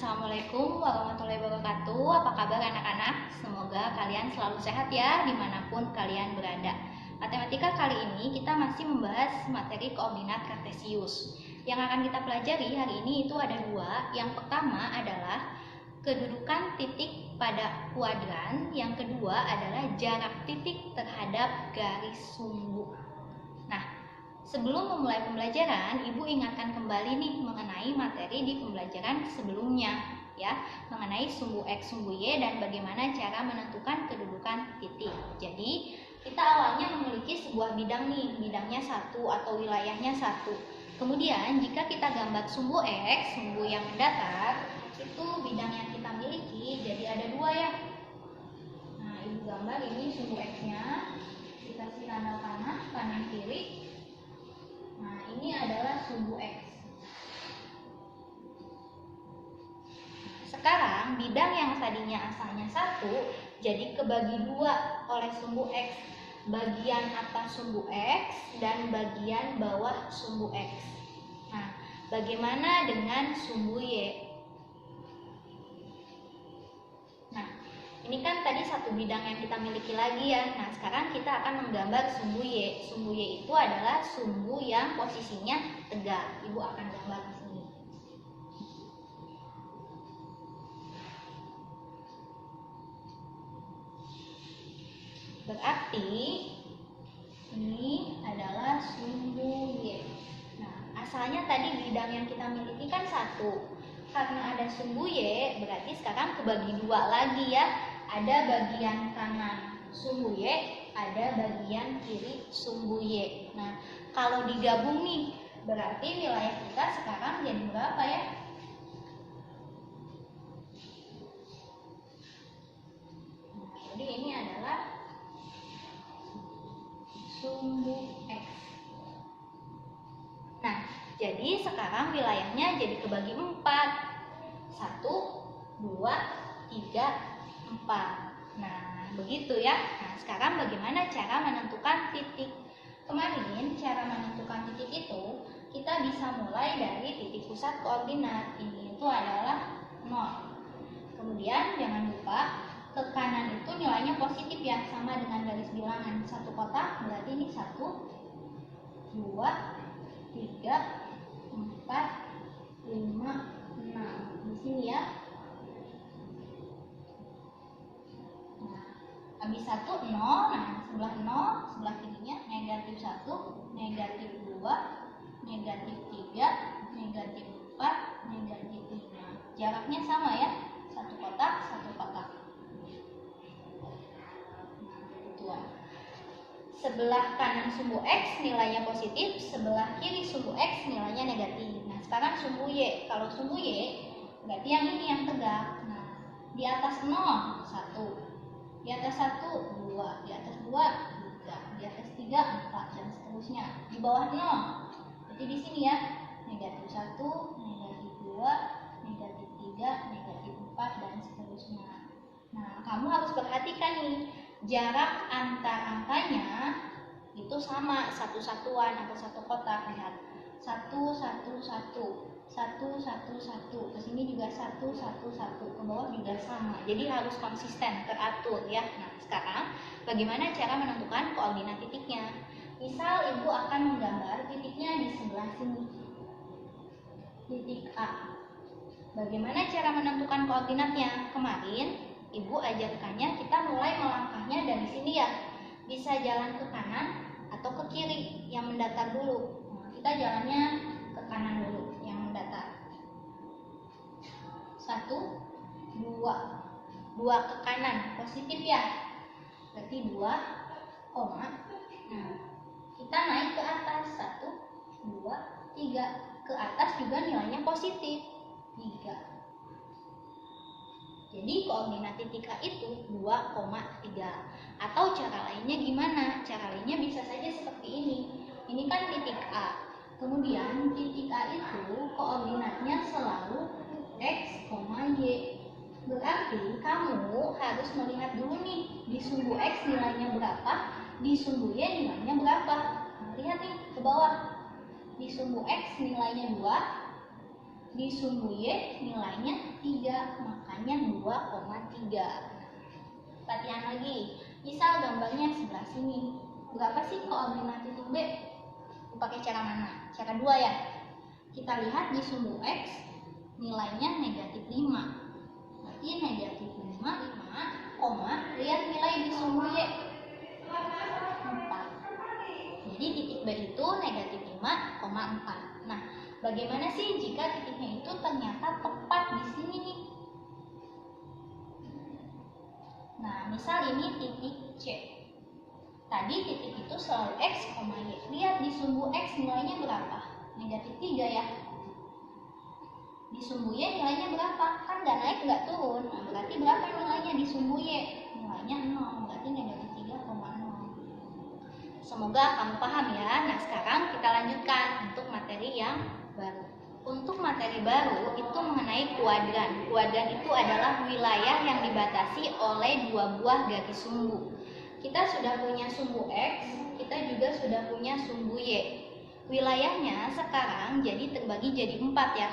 Assalamualaikum warahmatullahi wabarakatuh. Apa kabar anak-anak? Semoga kalian selalu sehat ya dimanapun kalian berada. Matematika kali ini kita masih membahas materi koordinat kartesius. Yang akan kita pelajari hari ini itu ada dua. Yang pertama adalah kedudukan titik pada kuadran. Yang kedua adalah jarak titik terhadap garis sumbu. Nah, sebelum memulai pembelajaran, Ibu ingatkan kembali nih mengenai materi di pembelajaran sebelumnya ya, mengenai sumbu X, sumbu Y dan bagaimana cara menentukan kedudukan titik. Jadi, kita awalnya memiliki sebuah bidang nih, bidangnya satu atau wilayahnya satu. Kemudian, jika kita gambar sumbu X, sumbu yang mendatar, itu bidang yang kita miliki jadi ada dua ya. Nah, Ibu gambar ini sumbu X-nya, dikasih tanda panah, kanan kiri. Nah, ini adalah sumbu X. Sekarang, bidang yang tadinya asalnya satu, jadi kebagi dua oleh sumbu X. Bagian atas sumbu X dan bagian bawah sumbu X. Nah, bagaimana dengan sumbu Y? Nah, ini kan tadi satu bidang yang kita miliki lagi ya. Nah, sekarang kita akan menggambar sumbu Y. Sumbu Y itu adalah sumbu yang posisinya tegak. Ibu akan gambar di sini. Berarti ini adalah sumbu Y. Nah, asalnya tadi bidang yang kita miliki kan satu. Karena ada sumbu Y, berarti sekarang kebagi dua lagi ya. Ada bagian kanan sumbu Y, ada bagian kiri sumbu Y. Nah, kalau digabung nih, berarti wilayah kita sekarang jadi berapa ya? Nah, jadi ini adalah sumbu X. Nah, jadi sekarang wilayahnya jadi kebagi 4. 1, 2, 3, 4. Nah, begitu ya. Nah, sekarang bagaimana cara menentukan titik? Kemarin cara menentukan titik itu kita bisa mulai dari titik pusat koordinat. Ini itu adalah 0. Kemudian jangan lupa ke kanan itu nilainya positif ya, sama dengan garis bilangan. Satu kotak berarti ini 1, 2, 3, 4, 5, 6. Di sini ya. Nah, habis 1, 0. Nah, sebelah 0, sebelah kirinya negatif 1, negatif 2, negatif 3, negatif 4, negatif 5. Jaraknya sama ya. Satu kotak, satu kotak. Sebelah kanan sumbu X nilainya positif, sebelah kiri sumbu X nilainya negatif. Nah, sekarang sumbu Y. Kalau sumbu Y, berarti yang ini yang tegak. Nah, di atas 0, 1. Di atas 1, 2. Di atas 2, 3. Di atas 3, 4. Dan seterusnya. Di bawah 0. Berarti di sini ya. Negatif 1, negatif 2, negatif 3, negatif 4, dan seterusnya. Nah, kamu harus perhatikan nih. Jarak antar angkanya itu sama, satu satuan atau satu kotak. Lihat, 1, 1, 1, 1, 1, 1. Ke sini juga 1, 1, 1. Ke bawah juga sama. Jadi harus konsisten, teratur ya. Nah, sekarang bagaimana cara menentukan koordinat titiknya? Misal Ibu akan menggambar titiknya di sebelah sini. Titik A. Bagaimana cara menentukan koordinatnya? Kemarin Ibu ajarkannya kita mulai melangkahnya dari sini ya. Bisa jalan ke kanan atau ke kiri yang mendatar dulu. Nah, kita jalannya ke kanan dulu yang mendatar. 1, 2. 2 ke kanan, positif ya. Berarti 2, koma. Nah, kita naik ke atas. 1, 2, 3. Ke atas juga nilainya positif. 3. Jadi koordinat titik A itu 2,3. Atau cara lainnya gimana? Cara lainnya bisa saja seperti ini. Ini kan titik A. Kemudian titik A itu koordinatnya selalu X, Y. Berarti kamu harus melihat dulu nih di sumbu X nilainya berapa, di sumbu Y nilainya berapa. Nah, lihat nih ke bawah. Di sumbu X nilainya 2, di sumbu Y nilainya 3, makanya 2,3. Latihan lagi, misal gambarnya sebelah sini. Berapa sih koordinat titik B? Pakai cara mana? Cara 2 ya. Kita lihat di sumbu X nilainya negatif 5. Berarti negatif 5, koma, lihat nilai di sumbu Y 4. Jadi titik B itu negatif 5,4. Nah, bagaimana sih jika titiknya itu ternyata tepat di sini nih? Nah, misal ini titik C. Tadi titik itu selalu X, Y. Lihat di sumbu X nilainya berapa? Negatif 3 ya. Di sumbu Y nilainya berapa? Kan nggak naik nggak turun. Nah, berarti berapa nilainya di sumbu Y? Nilainya 0. Berarti negatif 3,0. Semoga kamu paham ya. Nah, sekarang kita lanjutkan untuk materi yang baru. Untuk materi baru itu mengenai kuadran. Kuadran itu adalah wilayah yang dibatasi oleh 2 buah garis sumbu. Kita sudah punya sumbu X, kita juga sudah punya sumbu Y. Wilayahnya sekarang jadi terbagi jadi 4 ya.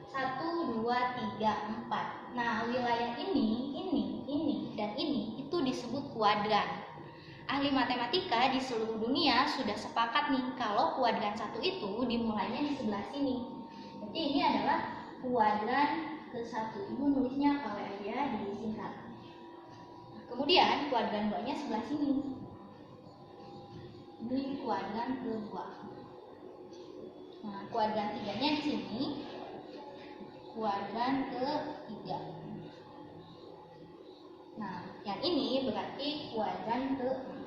1, 2, 3, 4. Nah, wilayah ini, dan ini itu disebut kuadran. Ahli matematika di seluruh dunia sudah sepakat nih kalau kuadran 1 itu dimulainya di sebelah sini. Jadi ini adalah kuadran ke-1. Ibu nulisnya KW aja disingkat. Nah, kemudian kuadran 2-nya sebelah sini. Ini kuadran ke-2. Nah, kuadran 3-nya di sini. Kuadran ke-3. Nah, yang ini berarti kuadran ke-4.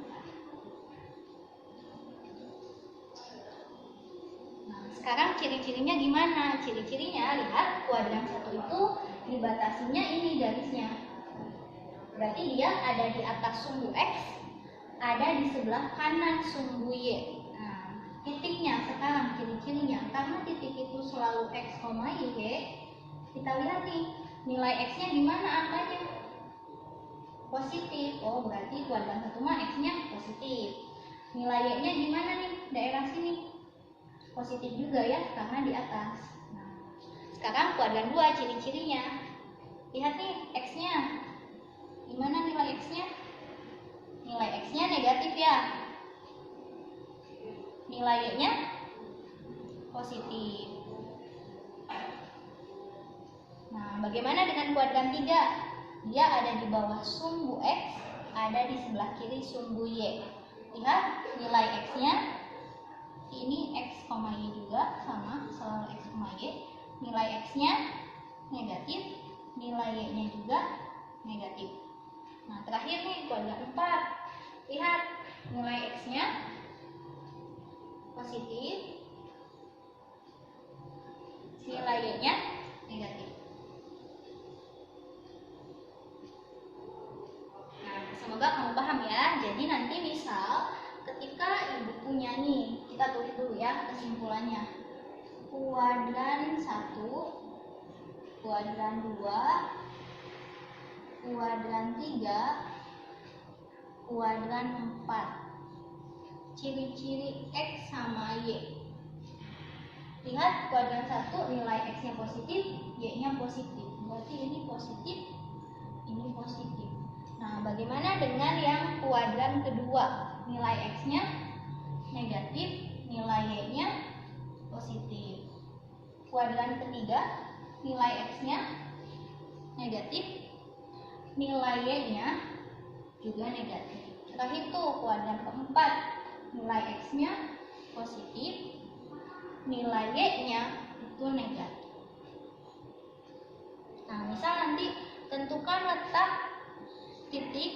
Sekarang ciri-cirinya gimana? Ciri-cirinya lihat kuadran 1 itu dibatasinya ini garisnya. Berarti dia ada di atas sumbu X, ada di sebelah kanan sumbu Y. Nah, titiknya sekarang ciri-cirinya karena titik itu selalu X, Y, kita lihat nih nilai X-nya gimana angkanya? Positif. Oh, berarti kuadran 1 mah X-nya positif. Nilai Y-nya gimana nih? Daerah sini. Positif juga ya, karena di atas. Nah, sekarang kuadran 2 ciri-cirinya. Lihat nih X-nya. Gimana nilai X-nya? Nilai X-nya negatif ya. Nilai Y-nya positif. Nah, bagaimana dengan kuadran 3? Dia ada di bawah sumbu X, ada di sebelah kiri sumbu Y. Lihat nilai X-nya. Ini X, Y juga sama, selalu X, Y. Nilai X-nya negatif, nilai Y-nya juga negatif. Nah, terakhir nih kuadran 4. Lihat nilai X-nya positif, nilai Y-nya negatif. Nah, semoga kamu paham ya. Jadi nanti misal ketika ibu punya nih, kita tulis dulu ya kesimpulannya. Kuadran 1, kuadran 2, kuadran 3, kuadran 4. Ciri-ciri X sama Y. Lihat kuadran 1 nilai X-nya positif, Y-nya positif. Berarti ini positif, ini positif. Nah, bagaimana dengan yang kuadran kedua? Nilai X-nya negatif, nilai Y-nya positif. Kuadran ketiga, nilai X-nya negatif, nilai Y-nya juga negatif. Terakhir tuh kuadran keempat, nilai X-nya positif, nilai Y-nya itu negatif. Nah, misal nanti tentukan letak titik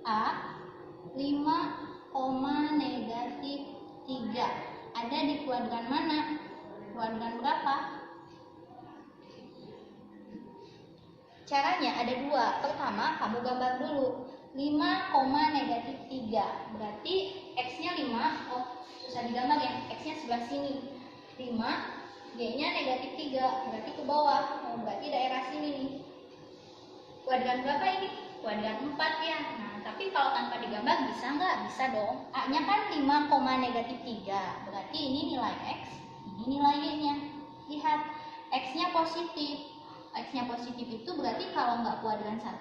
A 5, negatif 3. Ada di kuadran mana? Kuadran berapa? Caranya ada 2. Pertama, kamu gambar dulu 5, negatif 3. Berarti X-nya 5. Oh, susah digambar ya. X-nya sebelah sini 5, Y-nya negatif 3. Berarti ke bawah. Oh, berarti daerah sini nih. Kuadran berapa ini? Kuadran 4 ya. Nah, tapi kalau tanpa digambar bisa nggak? Bisa dong. A-nya kan 5, negatif 3. Berarti ini nilai X, ini nilai Y-nya. Lihat, X-nya positif. X-nya positif itu berarti kalau nggak kuadran 1,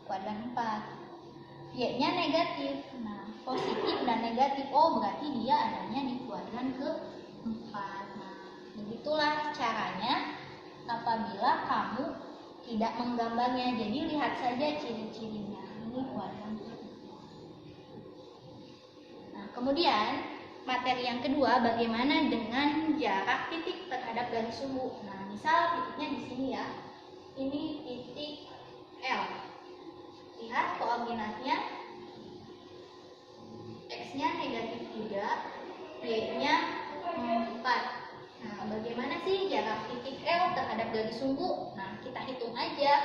kuadran 4. Y-nya negatif. Nah, positif dan negatif. Oh, berarti dia adanya di kuadran ke-4. Nah, begitulah caranya apabila kamu tidak menggambarnya. Jadi lihat saja ciri-cirinya. Ini kuadran ke-4. Nah, kemudian materi yang kedua, bagaimana dengan jarak titik terhadap garis sumbu. Nah, misal titiknya di sini ya. Ini titik L. Lihat koordinatnya. X-nya negatif 3, Y-nya 4. Nah, bagaimana sih jarak titik L terhadap garis sumbu? Nah, kita hitung aja.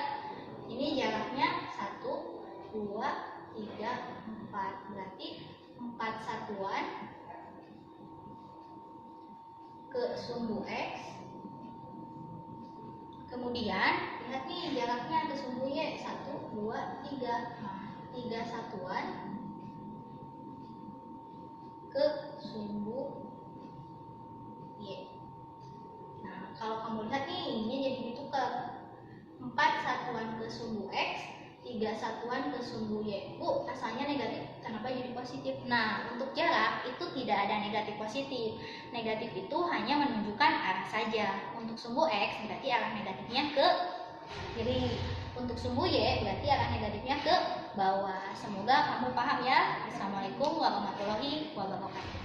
Ini jaraknya 1, 2, 3, 4. Berarti 4 satuan ke sumbu X. Kemudian lihat nih jaraknya ke sumbu Y, 1, 2, 3. Nah, 3 satuan ke sumbu Y. Nah, kalau kamu lihat nih, ini jadi ditukar. 4 satuan ke sumbu X, 3 satuan ke sumbu Y. Bu, asalnya negatif, kenapa jadi positif? Nah, untuk jarak itu tidak ada negatif positif. Negatif itu hanya menunjukkan arah saja. Untuk sumbu X berarti arah negatifnya ke kiri. Untuk sumbu Y berarti arah negatifnya ke bawah. Semoga kamu paham ya. Assalamualaikum warahmatullahi wabarakatuh.